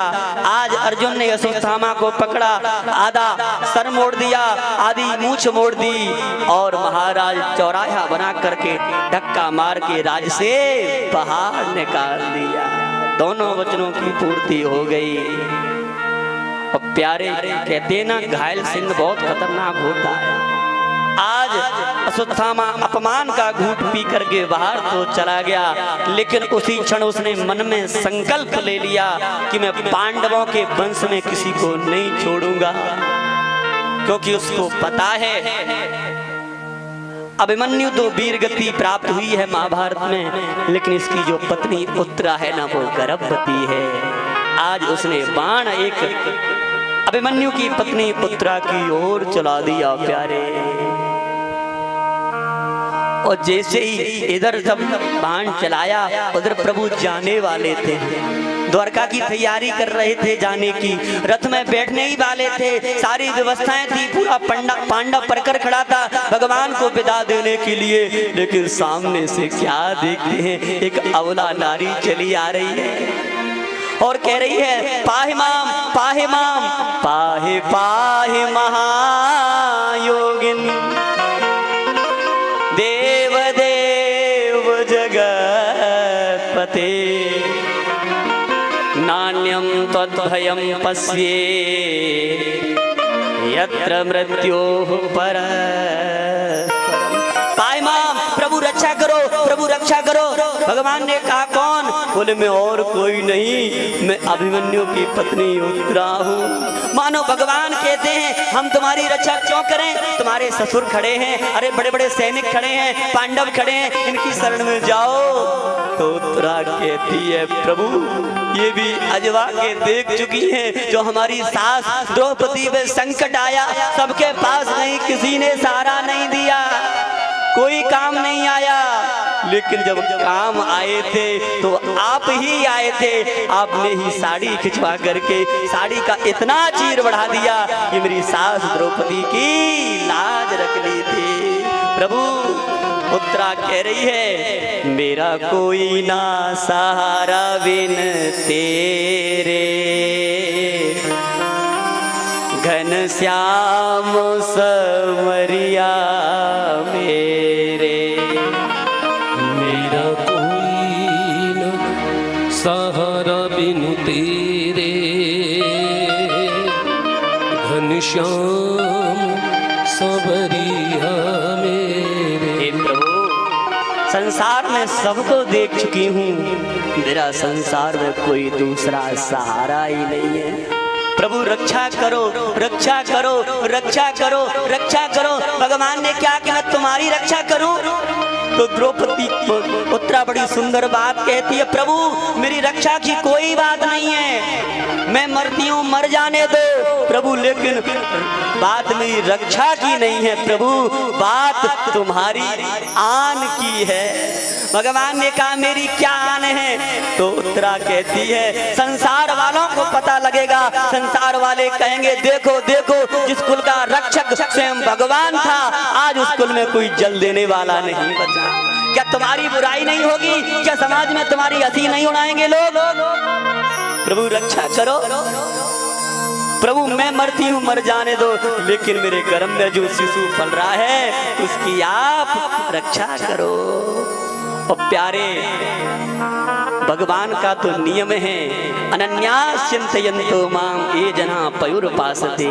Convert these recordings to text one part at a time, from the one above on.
आज अर्जुन ने अश्वत्थामा को पकड़ा, आधा सर मोड़ दिया, आधी मूंछ मोड़ दी और महाराज चौराहा बना करके धक्का मार के राज से बाहर निकाल दिया। दोनों वचनों की पूर्ति हो गई। और प्यारे कहते ना, घायल सिंह बहुत खतरनाक होता है। आज अश्वत्थामा अपमान का घूंट पी करके बाहर तो चला गया, लेकिन उसी क्षण उसने मन में संकल्प ले लिया कि मैं पांडवों के वंश में किसी को नहीं छोड़ूंगा, क्योंकि उसको पता है अभिमन्यु तो वीर गति प्राप्त हुई है महाभारत में, लेकिन इसकी जो पत्नी उत्तरा है ना, वो गर्भवती है। आज उसने बाण एक अभिमन्यु की पत्नी उत्तरा की ओर चला दिया प्यारे। और जैसे ही इधर जब बाण चलाया, उधर प्रभु जाने वाले थे, द्वारका की तैयारी कर रहे थे जाने की, रथ में बैठने ही वाले थे, सारी व्यवस्थाएं थी, पूरा पांडव परकर खड़ा था भगवान को विदा देने के लिए। लेकिन सामने से क्या देखते हैं, एक अबला नारी चली आ रही है और कह रही है, पाहि माम पाहि माम, पाहि पाहि महायोगिन, देव देव जगत्पते, नान्यं त्वद्भयं पश्ये यत्र मृत्योः परस्परम्। पाहि माम, प्रभु रक्षा करो, प्रभु रक्षा करो। भगवान ने कहा कौन? बोले मैं और कोई नहीं, मैं अभिमन्यु की पत्नी उत्तरा हूँ। मानो भगवान कहते हैं हम तुम्हारी रक्षा क्यों करें, तुम्हारे ससुर खड़े हैं, अरे बड़े बड़े सैनिक खड़े हैं, पांडव खड़े हैं, इनकी शरण में जाओ। तो उत्तरा कहती है, प्रभु ये भी अजवा के देख चुकी हैं, जो हमारी सास द्रौपदी पे संकट आया, सबके पास नहीं, किसी ने सहारा नहीं दिया, कोई काम नहीं आया, लेकिन जब काम आए थे तो आप ही आए थे। आपने ही साड़ी खिंचवा करके साड़ी का इतना चीर बढ़ा दिया कि मेरी सास द्रौपदी की लाज रख ली थी। प्रभु उत्तरा कह रही है, मेरा कोई ना सहारा बिन तेरे, घन श्याम समरिया मेरे, मेरा कोई न सहारा बिनु तेरे, घनश्याम सबरिया मेरे। हे प्रभु, संसार में सबको देख चुकी हूँ, मेरा संसार में कोई दूसरा सहारा ही नहीं है। प्रभु रक्षा करो, रक्षा करो, रक्षा करो, रक्षा करो। भगवान ने क्या कि मैं तुम्हारी रक्षा करूं? तो द्रौपदी उत्तरा बड़ी सुंदर बात कहती है, प्रभु मेरी रक्षा की कोई बात नहीं है, मैं मरती हूँ मर जाने दो प्रभु, लेकिन बात मेरी रक्षा की नहीं है प्रभु, बात तुम्हारी आन की है। भगवान ने कहा मेरी क्या आन है? तो उत्तरा कहती है, संसार वालों को पता लगेगा, संसार वाले कहेंगे देखो देखो, जिस कुल का रक्षक स्वयं भगवान था, आज उस कुल में कोई जल देने वाला नहीं बचा। क्या तुम्हारी बुराई नहीं होगी? क्या समाज में तुम्हारी हंसी नहीं उड़ाएंगे लोग? प्रभु रक्षा करो, प्रभु मैं मरती हूँ मर जाने दो, लेकिन मेरे गर्भ में जो शिशु पल रहा है उसकी आप रक्षा करो। और प्यारे भगवान का तो नियम है, अनन्यास चिंतयन्तो माम ये जना पयुर्पासते।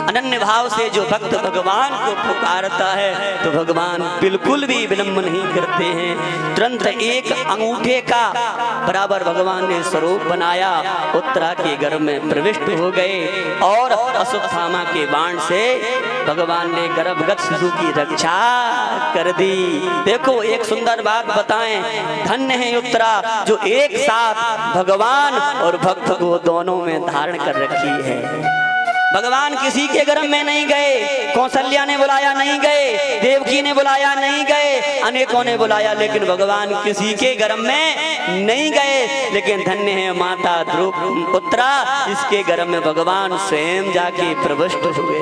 अनन्य भाव से जो भक्त भगवान को पुकारता है तो भगवान बिल्कुल भी विलंब नहीं करते हैं। तुरंत एक अंगूठे का बराबर भगवान ने स्वरूप बनाया, उत्तरा के गर्भ में प्रविष्ट हो गए और अश्वत्थामा के बाण से भगवान ने गर्भगत शिशु की रक्षा कर दी। देखो एक सुंदर बात बताएं, धन्य है उत्तरा जो एक साथ भगवान और भक्त को दोनों में धारण कर रखी है। भगवान किसी के गर्भ में नहीं गए, कौशल्या ने बुलाया नहीं गए, देवकी ने बुलाया नहीं गए, अनेकों ने बुलाया, लेकिन भगवान किसी के गर्भ में नहीं गए। लेकिन धन्य है माता उत्तरा, इसके गर्भ में भगवान स्वयं जाके प्रविष्ट हुए।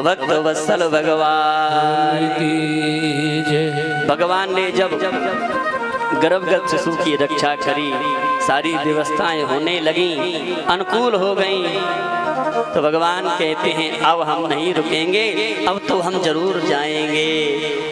भक्त वत्सल भगवान की जय। भगवान ने जब गर्भगत शिशु की रक्षा करी, सारी व्यवस्थाएं होने लगी, अनुकूल हो गई। तो भगवान कहते हैं अब हम नहीं रुकेंगे, अब तो हम जरूर जाएंगे।